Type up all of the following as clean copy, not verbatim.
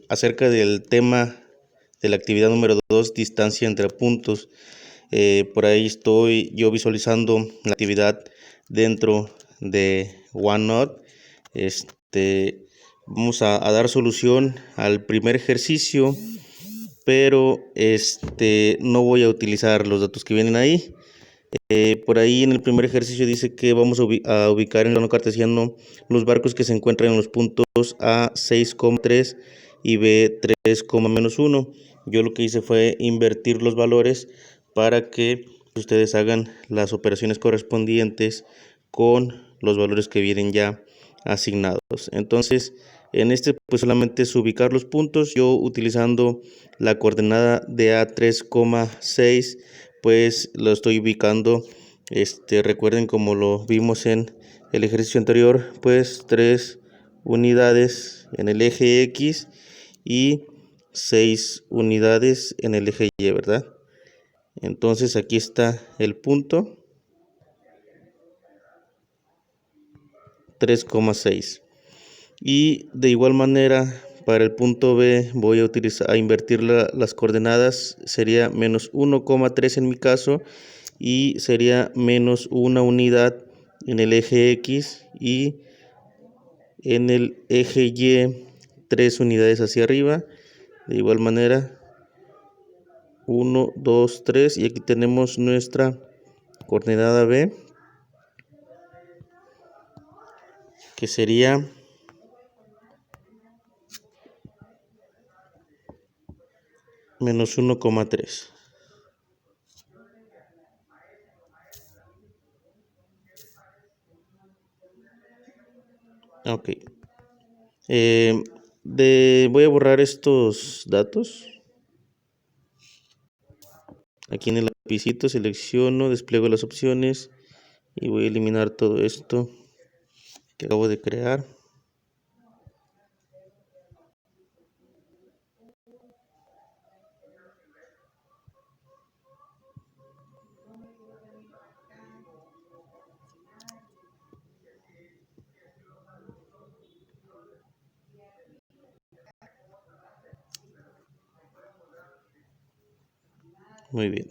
acerca del tema de la actividad número 2, distancia entre puntos. Por ahí estoy yo visualizando la actividad dentro de OneNote. Vamos a dar solución al primer ejercicio, pero no voy a utilizar los datos que vienen ahí. Por ahí en el primer ejercicio dice que vamos a ubicar en el plano cartesiano los barcos que se encuentran en los puntos A 6,3 y B 3,-1. Yo lo que hice fue invertir los valores para que ustedes hagan las operaciones correspondientes con los valores que vienen ya asignados. Entonces, en pues solamente es ubicar los puntos. Yo utilizando la coordenada de A 3,6, pues lo estoy ubicando, recuerden como lo vimos en el ejercicio anterior, pues 3 unidades en el eje X y 6 unidades en el eje Y, ¿verdad? Entonces aquí está el punto 3,6. Y de igual manera para el punto B voy a invertir las coordenadas, sería menos 1,3 en mi caso, y sería menos una unidad en el eje X y en el eje Y 3 unidades hacia arriba. De igual manera 1, 2, 3, y aquí tenemos nuestra coordenada B, que sería menos 1,3. Ok. Voy a borrar estos datos. Aquí en el lapicito selecciono, despliego las opciones y voy a eliminar todo esto que acabo de crear. Muy bien.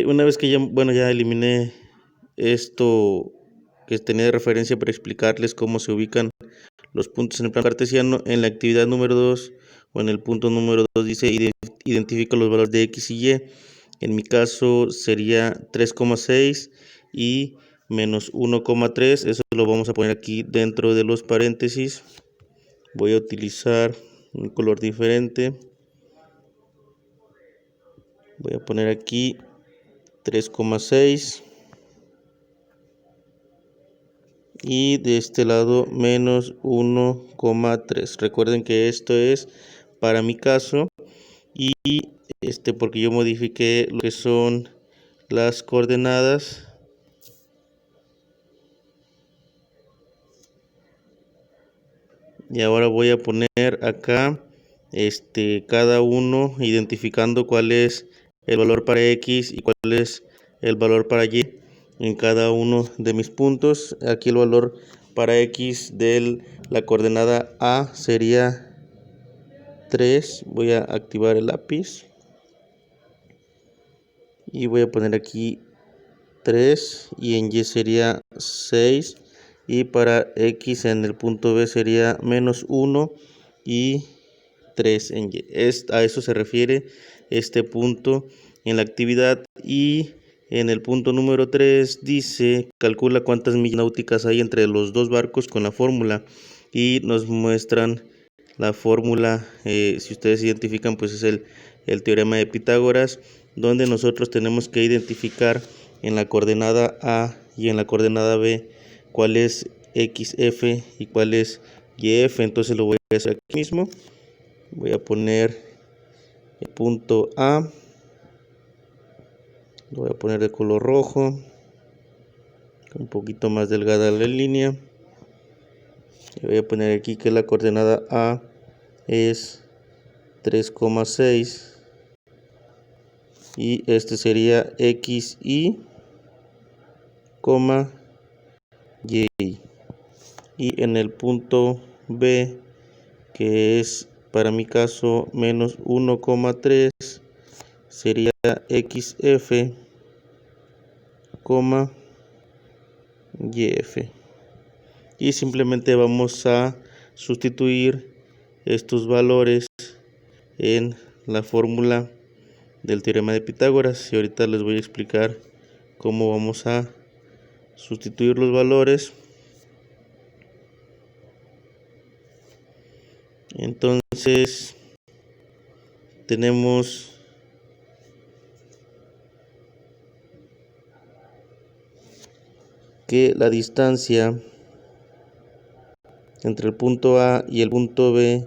Una vez que ya eliminé esto que tenía de referencia para explicarles cómo se ubican los puntos en el plano cartesiano, en la actividad número 2 o en el punto número 2 dice identifica los valores de X y Y. En mi caso sería 3,6 y menos 1,3. Eso lo vamos a poner aquí dentro de los paréntesis. Voy a utilizar un color diferente. Voy a poner aquí 3,6 y de este lado menos 1,3. Recuerden que esto es para mi caso y porque yo modifiqué lo que son las coordenadas. Y ahora voy a poner acá cada uno identificando cuál es el valor para X y cuál es el valor para Y en cada uno de mis puntos. Aquí el valor para X de la coordenada A sería 3. Voy a activar el lápiz y voy a poner aquí 3 y en Y sería 6. Y para X en el punto B sería menos 1 y 3 en Y. A eso se refiere este punto en la actividad. Y en el punto número 3 dice, calcula cuántas millas náuticas hay entre los dos barcos con la fórmula. Y nos muestran la fórmula, si ustedes identifican, pues es el teorema de Pitágoras, donde nosotros tenemos que identificar en la coordenada A y en la coordenada B cuál es XF y cuál es YF. Entonces lo voy a hacer aquí mismo. Voy a poner el punto A, lo voy a poner de color rojo, un poquito más delgada la línea. Y voy a poner aquí que la coordenada A es 3,6 y este sería XY, Y. Y en el punto B que es para mi caso menos 1,3, sería xf, yf. Y simplemente vamos a sustituir estos valores en la fórmula del teorema de Pitágoras, y ahorita les voy a explicar cómo vamos a sustituir los valores. Entonces tenemos que la distancia entre el punto A y el punto B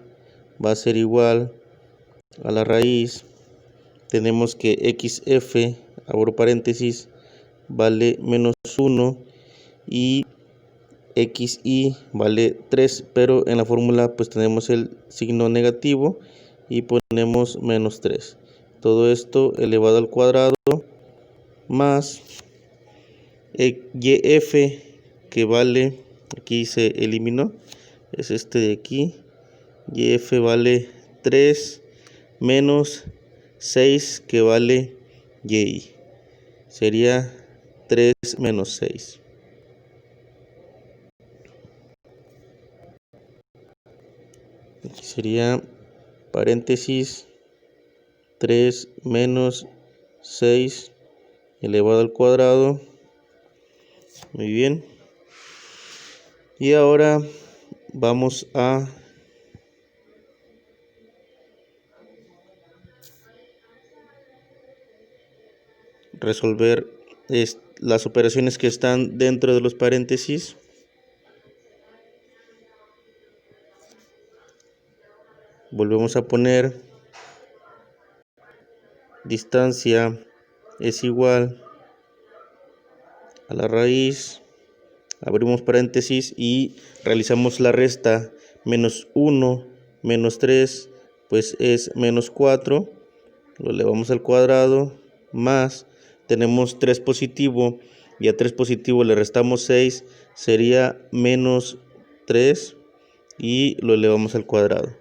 va a ser igual a la raíz. Tenemos que xf, abro paréntesis, vale menos 1 y xy vale 3, pero en la fórmula pues tenemos el signo negativo y ponemos menos 3. Todo esto elevado al cuadrado más yf, que vale, aquí se eliminó, es este de aquí, yf vale 3 menos 6, que vale y, sería 3 menos 6. Aquí sería paréntesis 3 menos 6 elevado al cuadrado. Muy bien. Y ahora vamos a resolver las operaciones que están dentro de los paréntesis. Volvemos a poner distancia es igual a la raíz, abrimos paréntesis y realizamos la resta. Menos 1 menos 3 pues es menos 4, lo elevamos al cuadrado, más tenemos 3 positivo y a 3 positivo le restamos 6, sería menos 3 y lo elevamos al cuadrado.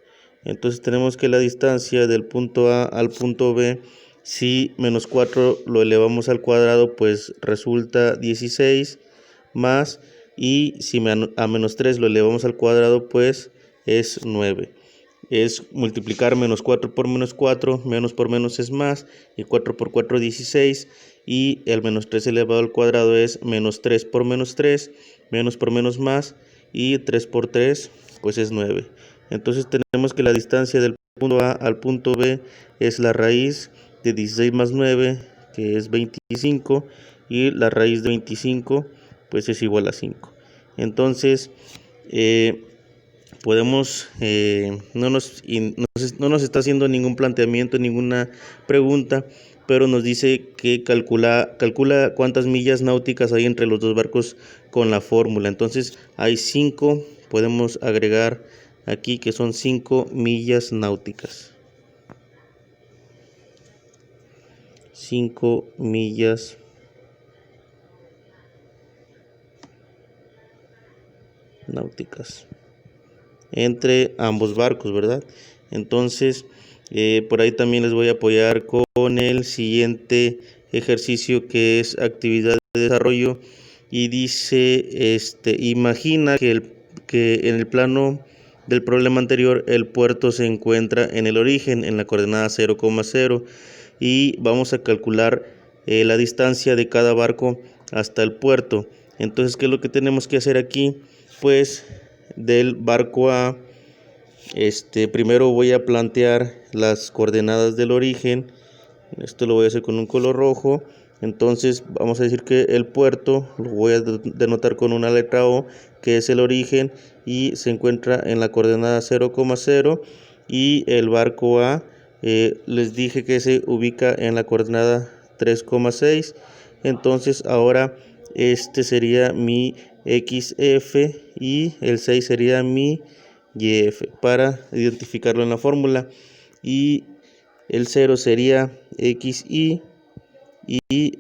Entonces tenemos que la distancia del punto A al punto B, si menos 4 lo elevamos al cuadrado, pues resulta 16 más, y si a menos 3 lo elevamos al cuadrado, pues es 9. Es multiplicar menos 4 por menos 4, menos por menos es más, y 4 por 4 16, y el menos 3 elevado al cuadrado es menos 3 por menos 3, menos por menos más, y 3 por 3 pues es 9. Entonces tenemos que la distancia del punto A al punto B es la raíz de 16 más 9, que es 25, y la raíz de 25 pues es igual a 5. Entonces podemos, no nos está haciendo ningún planteamiento, ninguna pregunta, pero nos dice que calcula cuántas millas náuticas hay entre los dos barcos con la fórmula. Entonces hay 5, podemos agregar aquí que son 5 millas náuticas. 5 millas náuticas entre ambos barcos, ¿verdad? Entonces, por ahí también les voy a apoyar con el siguiente ejercicio, que es actividad de desarrollo, y dice, imagina que en el plano del problema anterior el puerto se encuentra en el origen, en la coordenada 0,0, y vamos a calcular la distancia de cada barco hasta el puerto. Entonces, ¿qué es lo que tenemos que hacer aquí? Pues del barco A, primero voy a plantear las coordenadas del origen. Esto lo voy a hacer con un color rojo. Entonces vamos a decir que el puerto lo voy a denotar con una letra O, que es el origen, y se encuentra en la coordenada 0,0, y el barco A les dije que se ubica en la coordenada 3,6. Entonces ahora sería mi XF y el 6 sería mi YF para identificarlo en la fórmula, y el 0 sería XY y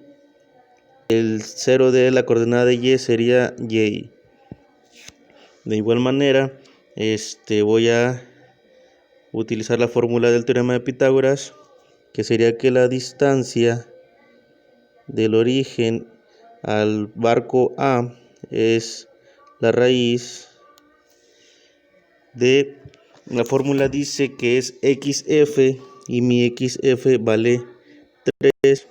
el 0 de la coordenada de Y sería Y. De igual manera, voy a utilizar la fórmula del teorema de Pitágoras, que sería que la distancia del origen al barco A es la raíz de, la fórmula dice que es xf y mi xf vale 3,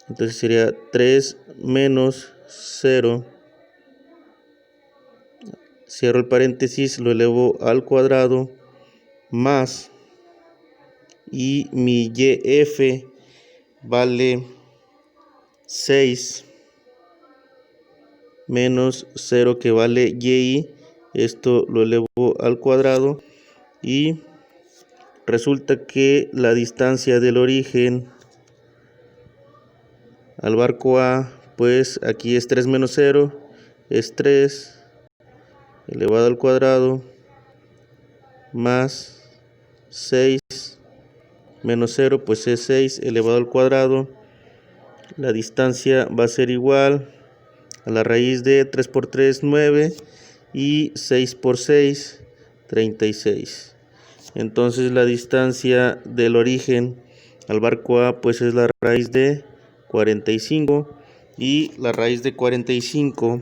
entonces sería 3 menos 0, cierro el paréntesis, lo elevo al cuadrado, más, y mi yf vale 6 menos 0 que vale y, esto lo elevo al cuadrado y resulta que la distancia del origen al barco A, pues aquí es 3 menos 0, es 3 elevado al cuadrado más 6 menos 0, pues es 6 elevado al cuadrado. La distancia va a ser igual a la raíz de 3 por 3, 9, y 6 por 6, 36. Entonces la distancia del origen al barco A pues es la raíz de 45, y la raíz de 45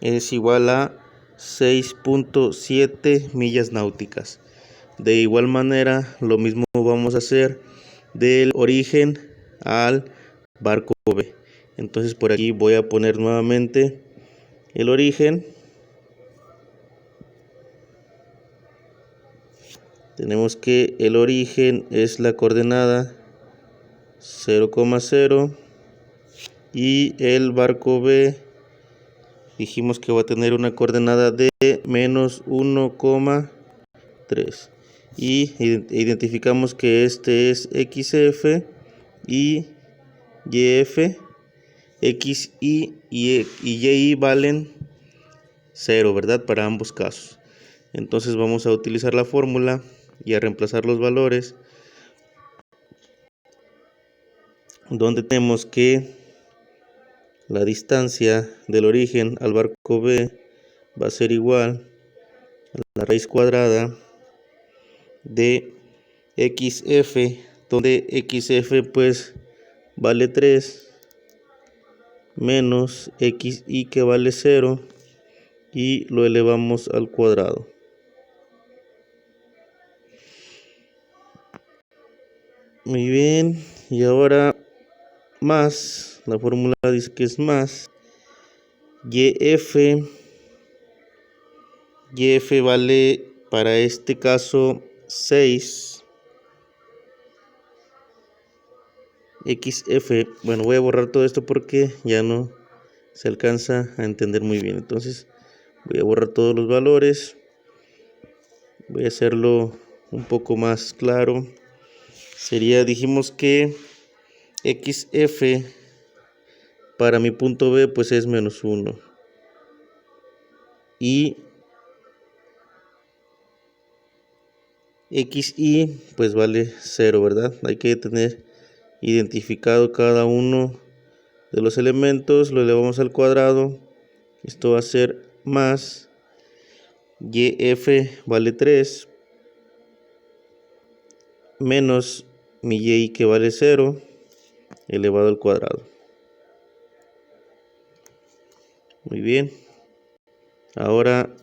es igual a 6.7 millas náuticas. De igual manera, lo mismo vamos a hacer del origen al barco B. Entonces por aquí voy a poner nuevamente el origen. Tenemos que el origen es la coordenada 0,0 y el barco B dijimos que va a tener una coordenada de menos 1,3 y identificamos que este es XF y YF. X y Y valen 0, ¿verdad? Para ambos casos. Entonces vamos a utilizar la fórmula y a reemplazar los valores, donde tenemos que la distancia del origen al barco B va a ser igual a la raíz cuadrada de XF, donde XF pues vale 3 menos XY que vale 0 y lo elevamos al cuadrado. Muy bien, y ahora más, la fórmula dice que es más YF vale para este caso 6 XF. Bueno, voy a borrar todo esto porque ya no se alcanza a entender muy bien. Entonces voy a borrar todos los valores. Voy a hacerlo un poco más claro. Sería, dijimos que XF para mi punto B pues es menos 1. Y XY pues vale 0, ¿verdad? Hay que tener identificado cada uno de los elementos, lo elevamos al cuadrado. Esto va a ser más YF vale 3 menos mi Y que vale 0 elevado al cuadrado. Muy bien. Ahora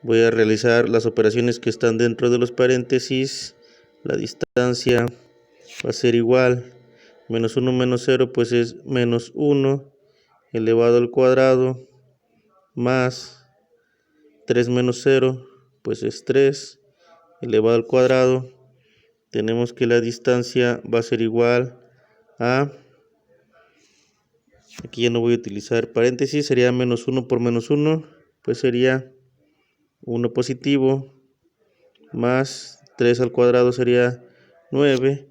voy a realizar las operaciones que están dentro de los paréntesis. La distancia va a ser igual, menos 1 menos 0 pues es menos 1 elevado al cuadrado, más 3 menos 0 pues es 3 elevado al cuadrado. Tenemos que la distancia va a ser igual a, aquí ya no voy a utilizar paréntesis, sería menos 1 por menos 1, pues sería 1 positivo, más 3 al cuadrado sería 9,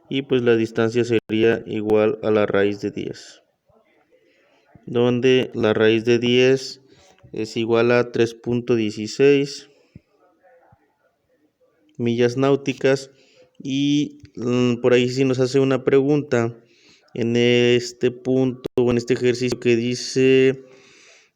y pues la distancia sería igual a la raíz de 10, donde la raíz de 10 es igual a 3.16 millas náuticas. Y por ahí sí nos hace una pregunta en este punto o en este ejercicio que dice: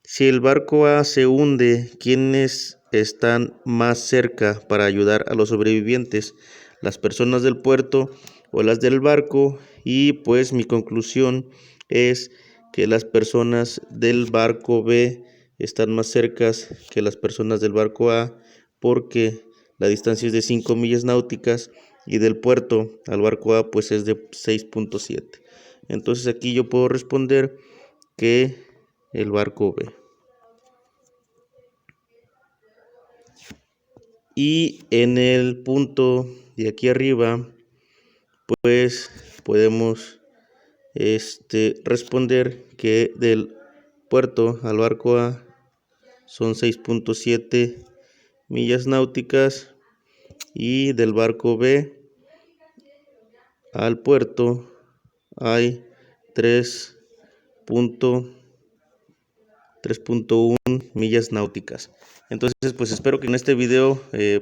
si el barco A se hunde, ¿quién es están más cerca para ayudar a los sobrevivientes, las personas del puerto o las del barco, y pues mi conclusión es que las personas del barco B están más cercas que las personas del barco A, porque la distancia es de 5 millas náuticas y del puerto al barco A pues es de 6.7. Entonces aquí yo puedo responder que el barco B. Y en el punto de aquí arriba pues podemos responder que del puerto al barco A son 6.7 millas náuticas y del barco B al puerto hay 3.1 millas náuticas. Entonces pues espero que en este video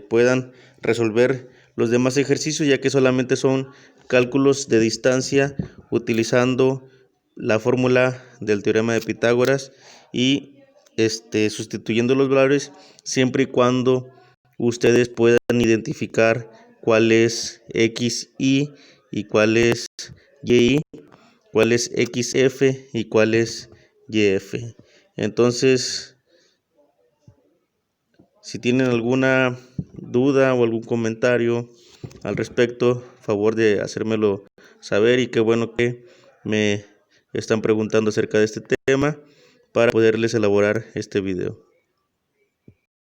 puedan resolver los demás ejercicios, ya que solamente son cálculos de distancia utilizando la fórmula del teorema de Pitágoras y sustituyendo los valores, siempre y cuando ustedes puedan identificar cuál es XY y cuál es YY, cuál es XF y cuál es YF. Entonces, si tienen alguna duda o algún comentario al respecto, favor de hacérmelo saber, y qué bueno que me están preguntando acerca de este tema para poderles elaborar este video.